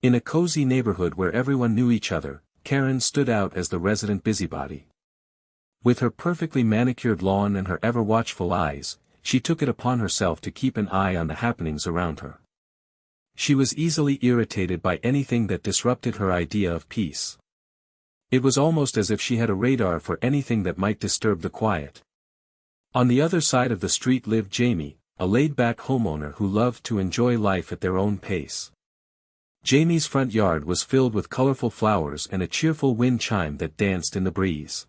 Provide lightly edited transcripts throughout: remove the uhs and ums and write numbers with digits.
In a cozy neighborhood where everyone knew each other, Karen stood out as the resident busybody. With her perfectly manicured lawn and her ever-watchful eyes, she took it upon herself to keep an eye on the happenings around her. She was easily irritated by anything that disrupted her idea of peace. It was almost as if she had a radar for anything that might disturb the quiet. On the other side of the street lived Jamie, a laid-back homeowner who loved to enjoy life at their own pace. Jamie's front yard was filled with colorful flowers and a cheerful wind chime that danced in the breeze.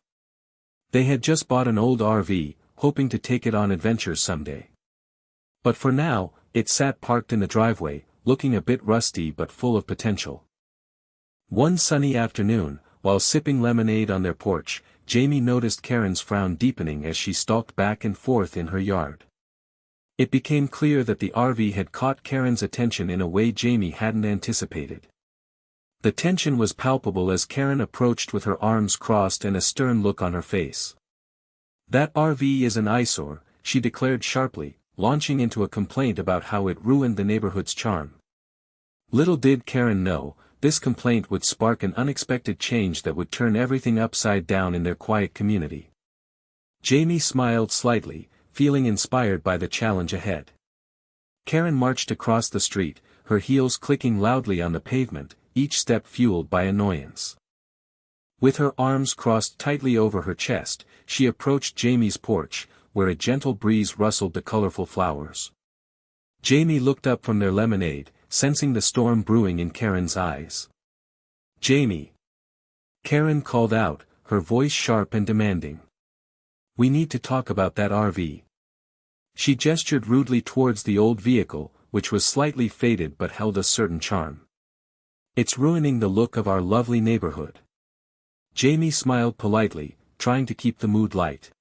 They had just bought an old RV, hoping to take it on adventures someday. But for now, it sat parked in the driveway, looking a bit rusty but full of potential. One sunny afternoon, while sipping lemonade on their porch, Jamie noticed Karen's frown deepening as she stalked back and forth in her yard. It became clear that the RV had caught Karen's attention in a way Jamie hadn't anticipated. The tension was palpable as Karen approached with her arms crossed and a stern look on her face. "That RV is an eyesore," she declared sharply, launching into a complaint about how it ruined the neighborhood's charm. Little did Karen know, this complaint would spark an unexpected change that would turn everything upside down in their quiet community. Jamie smiled slightly, feeling inspired by the challenge ahead. Karen marched across the street, her heels clicking loudly on the pavement, each step fueled by annoyance. With her arms crossed tightly over her chest, she approached Jamie's porch, where a gentle breeze rustled the colorful flowers. Jamie looked up from their lemonade, sensing the storm brewing in Karen's eyes. "Jamie!" Karen called out, her voice sharp and demanding. "We need to talk about that RV." She gestured rudely towards the old vehicle, which was slightly faded but held a certain charm. "It's ruining the look of our lovely neighborhood." Jamie smiled politely, trying to keep the mood light.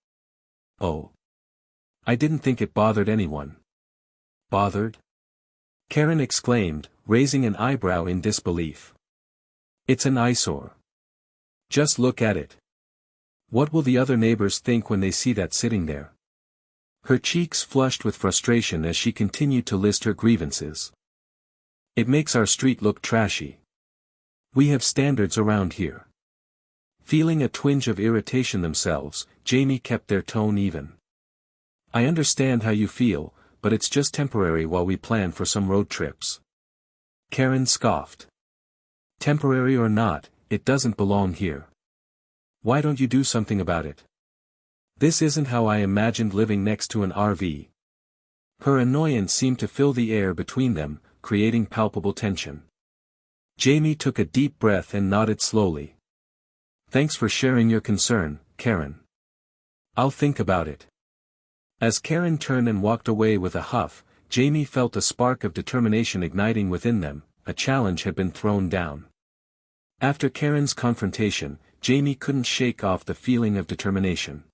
"Oh. I didn't think it bothered anyone." "Bothered?" Karen exclaimed, raising an eyebrow in disbelief. "It's an eyesore. Just look at it. What will the other neighbors think when they see that sitting there?" Her cheeks flushed with frustration as she continued to list her grievances. "It makes our street look trashy. We have standards around here." Feeling a twinge of irritation themselves, Jamie kept their tone even. "I understand how you feel, but it's just temporary while we plan for some road trips." Karen scoffed. "Temporary or not, it doesn't belong here. Why don't you do something about it? This isn't how I imagined living next to an RV." Her annoyance seemed to fill the air between them, creating palpable tension. Jamie took a deep breath and nodded slowly. "Thanks for sharing your concern, Karen. I'll think about it." As Karen turned and walked away with a huff, Jamie felt a spark of determination igniting within them. A challenge had been thrown down. After Karen's confrontation, Jamie couldn't shake off the feeling of determination.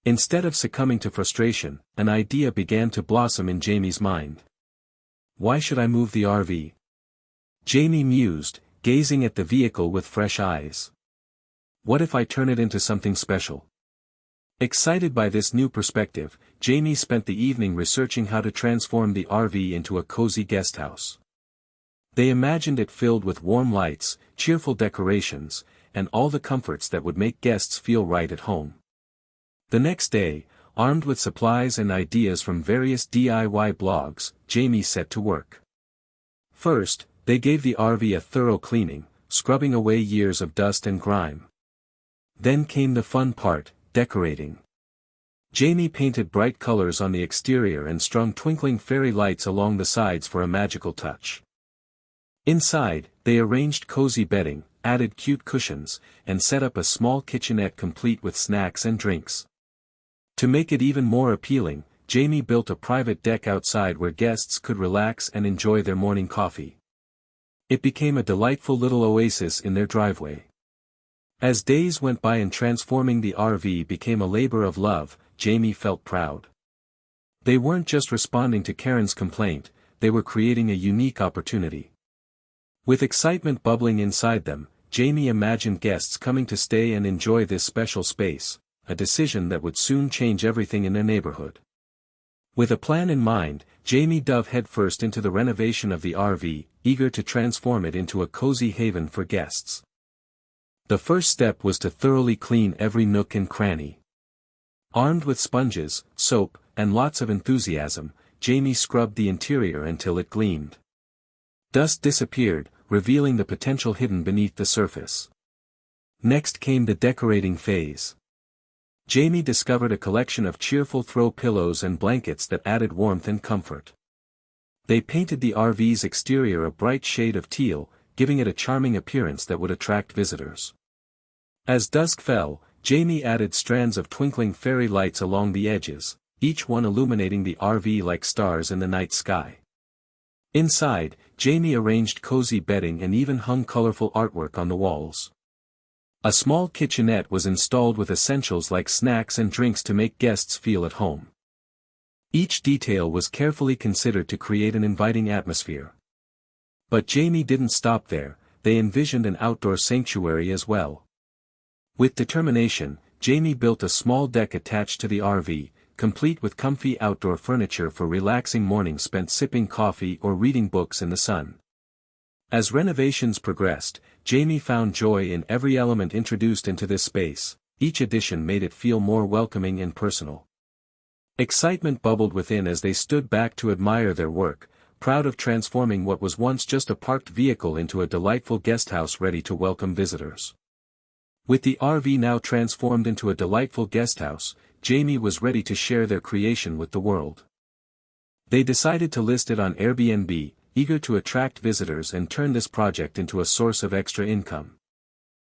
Instead of succumbing to frustration, an idea began to blossom in Jamie's mind. "Why should I move the RV?" Jamie mused, gazing at the vehicle with fresh eyes. "What if I turn it into something special?" Excited by this new perspective, Jamie spent the evening researching how to transform the RV into a cozy guesthouse. They imagined it filled with warm lights, cheerful decorations, and all the comforts that would make guests feel right at home. The next day, armed with supplies and ideas from various DIY blogs, Jamie set to work. First, they gave the RV a thorough cleaning, scrubbing away years of dust and grime. Then came the fun part, decorating. Jamie painted bright colors on the exterior and strung twinkling fairy lights along the sides for a magical touch. Inside, they arranged cozy bedding, added cute cushions, and set up a small kitchenette complete with snacks and drinks. To make it even more appealing, Jamie built a private deck outside where guests could relax and enjoy their morning coffee. It became a delightful little oasis in their driveway. As days went by and transforming the RV became a labor of love, Jamie felt proud. They weren't just responding to Karen's complaint, they were creating a unique opportunity. With excitement bubbling inside them, Jamie imagined guests coming to stay and enjoy this special space, a decision that would soon change everything in their neighborhood. With a plan in mind, Jamie dove headfirst into the renovation of the RV, eager to transform it into a cozy haven for guests. The first step was to thoroughly clean every nook and cranny. Armed with sponges, soap, and lots of enthusiasm, Jamie scrubbed the interior until it gleamed. Dust disappeared, revealing the potential hidden beneath the surface. Next came the decorating phase. Jamie discovered a collection of cheerful throw pillows and blankets that added warmth and comfort. They painted the RV's exterior a bright shade of teal, giving it a charming appearance that would attract visitors. As dusk fell, Jamie added strands of twinkling fairy lights along the edges, each one illuminating the RV like stars in the night sky. Inside, Jamie arranged cozy bedding and even hung colorful artwork on the walls. A small kitchenette was installed with essentials like snacks and drinks to make guests feel at home. Each detail was carefully considered to create an inviting atmosphere. But Jamie didn't stop there, they envisioned an outdoor sanctuary as well. With determination, Jamie built a small deck attached to the RV, complete with comfy outdoor furniture for relaxing mornings spent sipping coffee or reading books in the sun. As renovations progressed, Jamie found joy in every element introduced into this space. Each addition made it feel more welcoming and personal. Excitement bubbled within as they stood back to admire their work, proud of transforming what was once just a parked vehicle into a delightful guesthouse ready to welcome visitors. With the RV now transformed into a delightful guesthouse, Jamie was ready to share their creation with the world. They decided to list it on Airbnb, eager to attract visitors and turn this project into a source of extra income.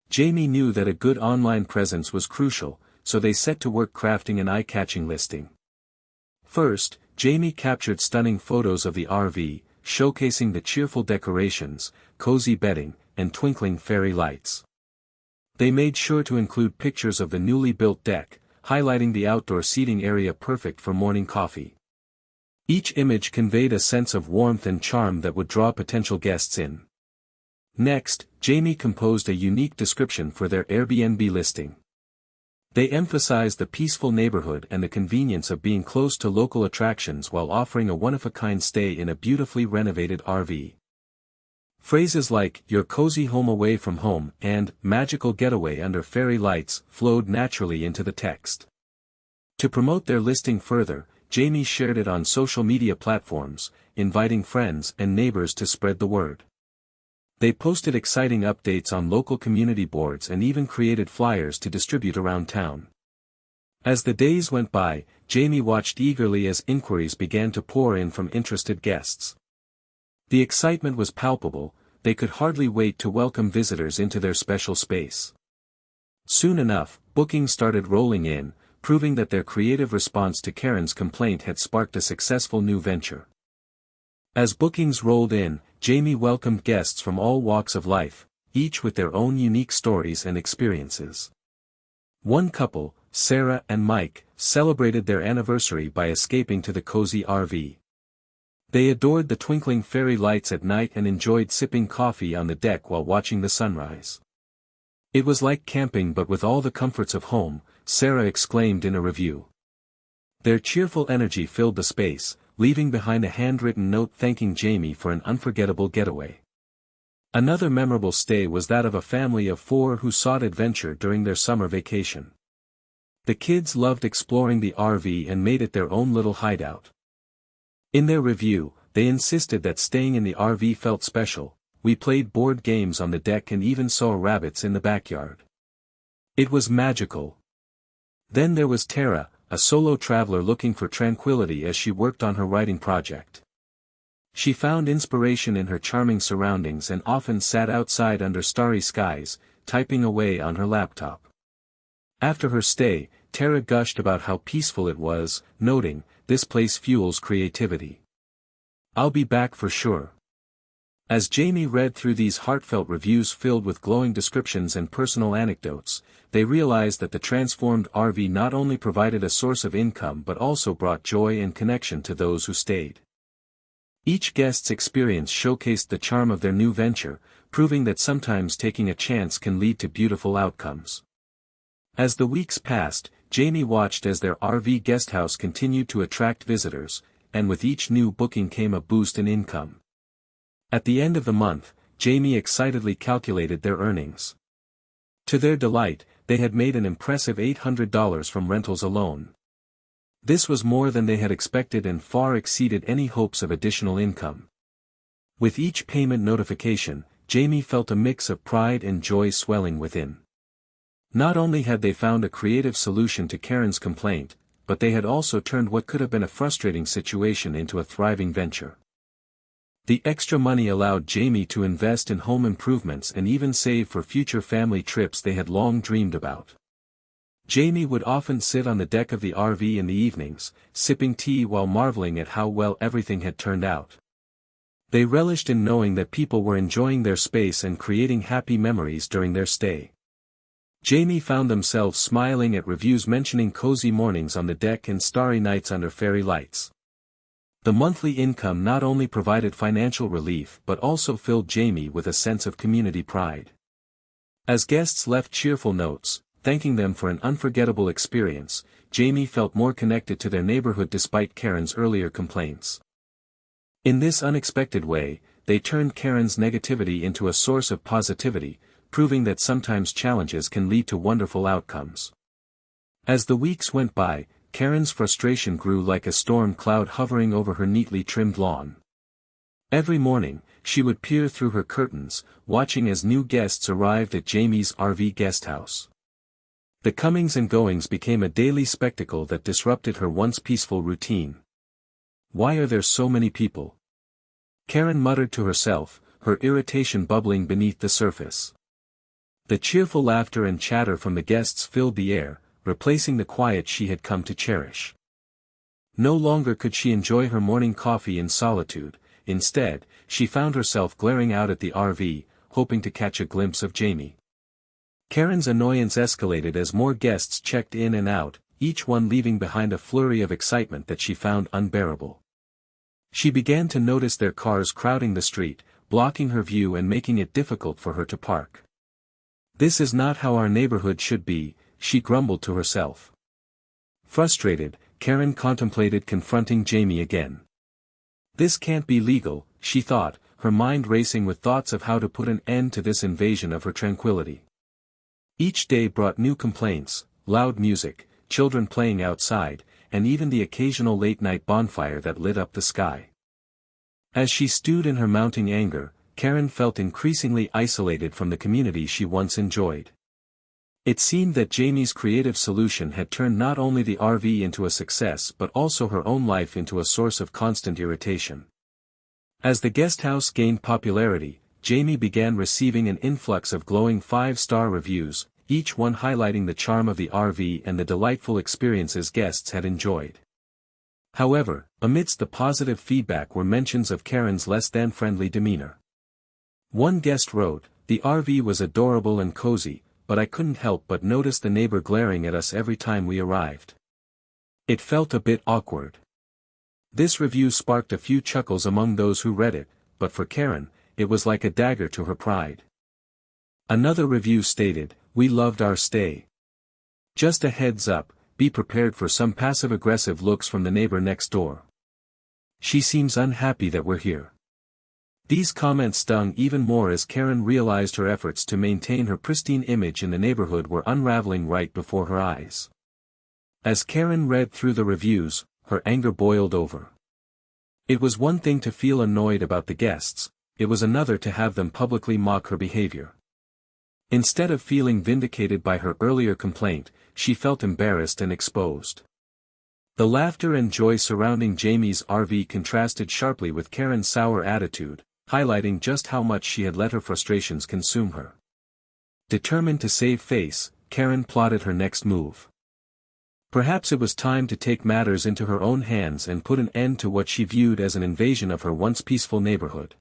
Jamie knew that a good online presence was crucial, so they set to work crafting an eye-catching listing. First, Jamie captured stunning photos of the RV, showcasing the cheerful decorations, cozy bedding, and twinkling fairy lights. They made sure to include pictures of the newly built deck, highlighting the outdoor seating area perfect for morning coffee. Each image conveyed a sense of warmth and charm that would draw potential guests in. Next, Jamie composed a unique description for their Airbnb listing. They emphasized the peaceful neighborhood and the convenience of being close to local attractions while offering a one-of-a-kind stay in a beautifully renovated RV. Phrases like, "your cozy home away from home," and "magical getaway under fairy lights," flowed naturally into the text. To promote their listing further, Jamie shared it on social media platforms, inviting friends and neighbors to spread the word. They posted exciting updates on local community boards and even created flyers to distribute around town. As the days went by, Jamie watched eagerly as inquiries began to pour in from interested guests. The excitement was palpable, they could hardly wait to welcome visitors into their special space. Soon enough, bookings started rolling in, proving that their creative response to Karen's complaint had sparked a successful new venture. As bookings rolled in, Jamie welcomed guests from all walks of life, each with their own unique stories and experiences. One couple, Sarah and Mike, celebrated their anniversary by escaping to the cozy RV. They adored the twinkling fairy lights at night and enjoyed sipping coffee on the deck while watching the sunrise. "It was like camping but with all the comforts of home," Sarah exclaimed in a review. Their cheerful energy filled the space, leaving behind a handwritten note thanking Jamie for an unforgettable getaway. Another memorable stay was that of a family of 4 who sought adventure during their summer vacation. The kids loved exploring the RV and made it their own little hideout. In their review, they insisted that staying in the RV felt special. "We played board games on the deck and even saw rabbits in the backyard. It was magical." Then there was Tara, a solo traveler looking for tranquility as she worked on her writing project. She found inspiration in her charming surroundings and often sat outside under starry skies, typing away on her laptop. After her stay, Tara gushed about how peaceful it was, noting, "This place fuels creativity. I'll be back for sure." As Jamie read through these heartfelt reviews filled with glowing descriptions and personal anecdotes, they realized that the transformed RV not only provided a source of income but also brought joy and connection to those who stayed. Each guest's experience showcased the charm of their new venture, proving that sometimes taking a chance can lead to beautiful outcomes. As the weeks passed, Jamie watched as their RV guesthouse continued to attract visitors, and with each new booking came a boost in income. At the end of the month, Jamie excitedly calculated their earnings. To their delight, they had made an impressive $800 from rentals alone. This was more than they had expected and far exceeded any hopes of additional income. With each payment notification, Jamie felt a mix of pride and joy swelling within. Not only had they found a creative solution to Karen's complaint, but they had also turned what could have been a frustrating situation into a thriving venture. The extra money allowed Jamie to invest in home improvements and even save for future family trips they had long dreamed about. Jamie would often sit on the deck of the RV in the evenings, sipping tea while marveling at how well everything had turned out. They relished in knowing that people were enjoying their space and creating happy memories during their stay. Jamie found themselves smiling at reviews mentioning cozy mornings on the deck and starry nights under fairy lights. The monthly income not only provided financial relief but also filled Jamie with a sense of community pride. As guests left cheerful notes, thanking them for an unforgettable experience, Jamie felt more connected to their neighborhood despite Karen's earlier complaints. In this unexpected way, they turned Karen's negativity into a source of positivity, proving that sometimes challenges can lead to wonderful outcomes. As the weeks went by, Karen's frustration grew like a storm cloud hovering over her neatly trimmed lawn. Every morning, she would peer through her curtains, watching as new guests arrived at Jamie's RV guesthouse. The comings and goings became a daily spectacle that disrupted her once peaceful routine. "Why are there so many people?" Karen muttered to herself, her irritation bubbling beneath the surface. The cheerful laughter and chatter from the guests filled the air, replacing the quiet she had come to cherish. No longer could she enjoy her morning coffee in solitude. Instead, she found herself glaring out at the RV, hoping to catch a glimpse of Jamie. Karen's annoyance escalated as more guests checked in and out, each one leaving behind a flurry of excitement that she found unbearable. She began to notice their cars crowding the street, blocking her view and making it difficult for her to park. "This is not how our neighborhood should be," she grumbled to herself. Frustrated, Karen contemplated confronting Jamie again. "This can't be legal," she thought, her mind racing with thoughts of how to put an end to this invasion of her tranquility. Each day brought new complaints, loud music, children playing outside, and even the occasional late-night bonfire that lit up the sky. As she stewed in her mounting anger, Karen felt increasingly isolated from the community she once enjoyed. It seemed that Jamie's creative solution had turned not only the RV into a success but also her own life into a source of constant irritation. As the guesthouse gained popularity, Jamie began receiving an influx of glowing 5-star reviews, each one highlighting the charm of the RV and the delightful experiences guests had enjoyed. However, amidst the positive feedback were mentions of Karen's less-than-friendly demeanor. One guest wrote, "The RV was adorable and cozy, but I couldn't help but notice the neighbor glaring at us every time we arrived. It felt a bit awkward." This review sparked a few chuckles among those who read it, but for Karen, it was like a dagger to her pride. Another review stated, "We loved our stay. Just a heads up, be prepared for some passive-aggressive looks from the neighbor next door. She seems unhappy that we're here." These comments stung even more as Karen realized her efforts to maintain her pristine image in the neighborhood were unraveling right before her eyes. As Karen read through the reviews, her anger boiled over. It was one thing to feel annoyed about the guests, it was another to have them publicly mock her behavior. Instead of feeling vindicated by her earlier complaint, she felt embarrassed and exposed. The laughter and joy surrounding Jamie's RV contrasted sharply with Karen's sour attitude, highlighting just how much she had let her frustrations consume her. Determined to save face, Karen plotted her next move. Perhaps it was time to take matters into her own hands and put an end to what she viewed as an invasion of her once peaceful neighborhood.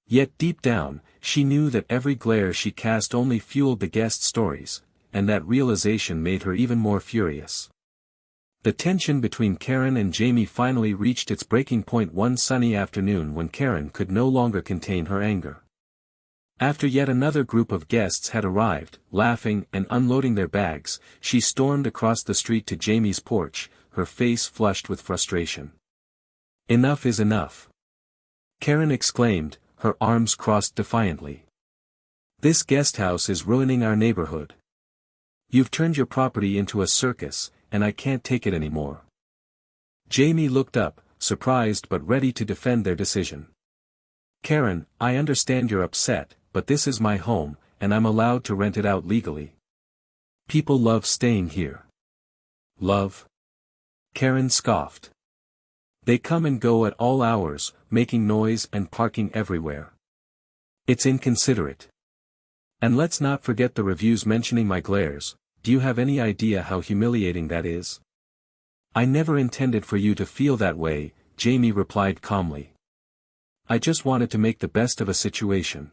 Yet deep down, she knew that every glare she cast only fueled the guest stories, and that realization made her even more furious. The tension between Karen and Jamie finally reached its breaking point one sunny afternoon when Karen could no longer contain her anger. After yet another group of guests had arrived, laughing and unloading their bags, she stormed across the street to Jamie's porch, her face flushed with frustration. "Enough is enough," Karen exclaimed, her arms crossed defiantly. "This guest house is ruining our neighborhood. You've turned your property into a circus, and I can't take it anymore." Jamie looked up, surprised but ready to defend their decision. "Karen, I understand you're upset, but this is my home, and I'm allowed to rent it out legally. People love staying here." "Love?" Karen scoffed. "They come and go at all hours, making noise and parking everywhere. It's inconsiderate. And let's not forget the reviews mentioning my glares. Do you have any idea how humiliating that is?" "I never intended for you to feel that way," Jamie replied calmly. "I just wanted to make the best of a situation.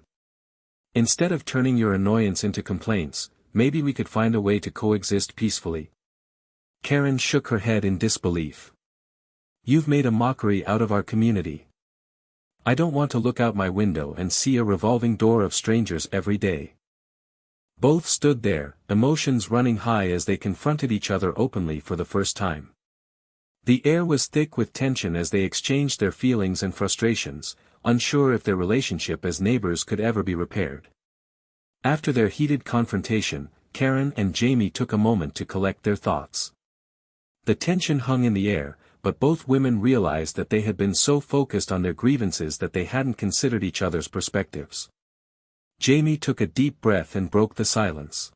Instead of turning your annoyance into complaints, maybe we could find a way to coexist peacefully." Karen shook her head in disbelief. "You've made a mockery out of our community. I don't want to look out my window and see a revolving door of strangers every day." Both stood there, emotions running high as they confronted each other openly for the first time. The air was thick with tension as they exchanged their feelings and frustrations, unsure if their relationship as neighbors could ever be repaired. After their heated confrontation, Karen and Jamie took a moment to collect their thoughts. The tension hung in the air, but both women realized that they had been so focused on their grievances that they hadn't considered each other's perspectives. Jamie took a deep breath and broke the silence.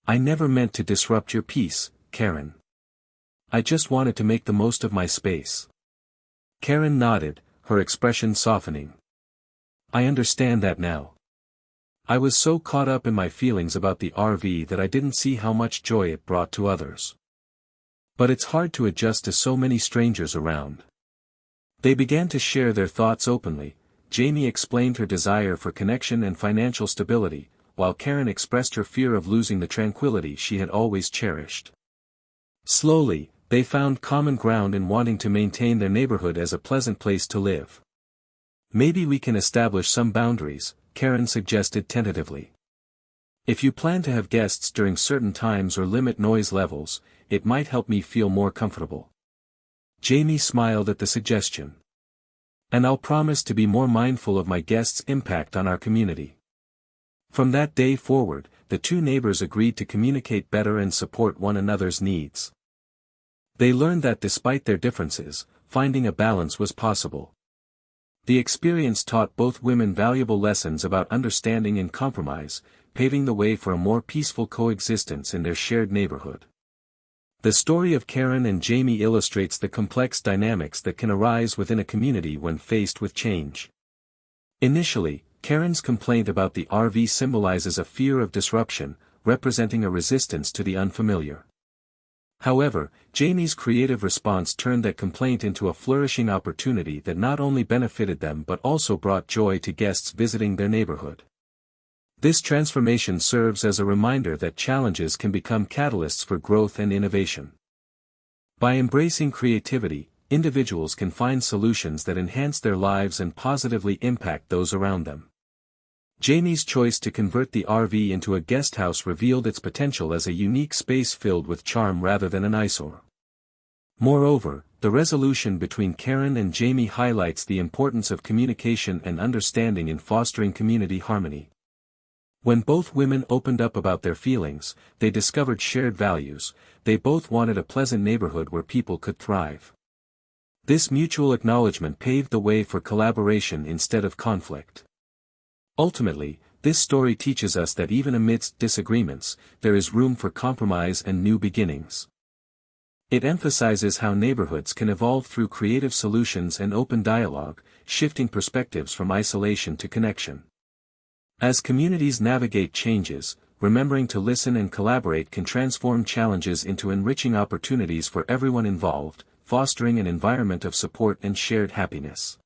"I never meant to disrupt your peace, Karen. I just wanted to make the most of my space." Karen nodded, her expression softening. "I understand that now. I was so caught up in my feelings about the RV that I didn't see how much joy it brought to others. But it's hard to adjust to so many strangers around." They began to share their thoughts openly. Jamie explained her desire for connection and financial stability, while Karen expressed her fear of losing the tranquility she had always cherished. Slowly, they found common ground in wanting to maintain their neighborhood as a pleasant place to live. "Maybe we can establish some boundaries," Karen suggested tentatively. "If you plan to have guests during certain times or limit noise levels, it might help me feel more comfortable." Jamie smiled at the suggestion. "And I'll promise to be more mindful of my guests' impact on our community." From that day forward, the two neighbors agreed to communicate better and support one another's needs. They learned that despite their differences, finding a balance was possible. The experience taught both women valuable lessons about understanding and compromise, paving the way for a more peaceful coexistence in their shared neighborhood. The story of Karen and Jamie illustrates the complex dynamics that can arise within a community when faced with change. Initially, Karen's complaint about the RV symbolizes a fear of disruption, representing a resistance to the unfamiliar. However, Jamie's creative response turned that complaint into a flourishing opportunity that not only benefited them but also brought joy to guests visiting their neighborhood. This transformation serves as a reminder that challenges can become catalysts for growth and innovation. By embracing creativity, individuals can find solutions that enhance their lives and positively impact those around them. Jamie's choice to convert the RV into a guest house revealed its potential as a unique space filled with charm rather than an eyesore. Moreover, the resolution between Karen and Jamie highlights the importance of communication and understanding in fostering community harmony. When both women opened up about their feelings, they discovered shared values. They both wanted a pleasant neighborhood where people could thrive. This mutual acknowledgement paved the way for collaboration instead of conflict. Ultimately, this story teaches us that even amidst disagreements, there is room for compromise and new beginnings. It emphasizes how neighborhoods can evolve through creative solutions and open dialogue, shifting perspectives from isolation to connection. As communities navigate changes, remembering to listen and collaborate can transform challenges into enriching opportunities for everyone involved, fostering an environment of support and shared happiness.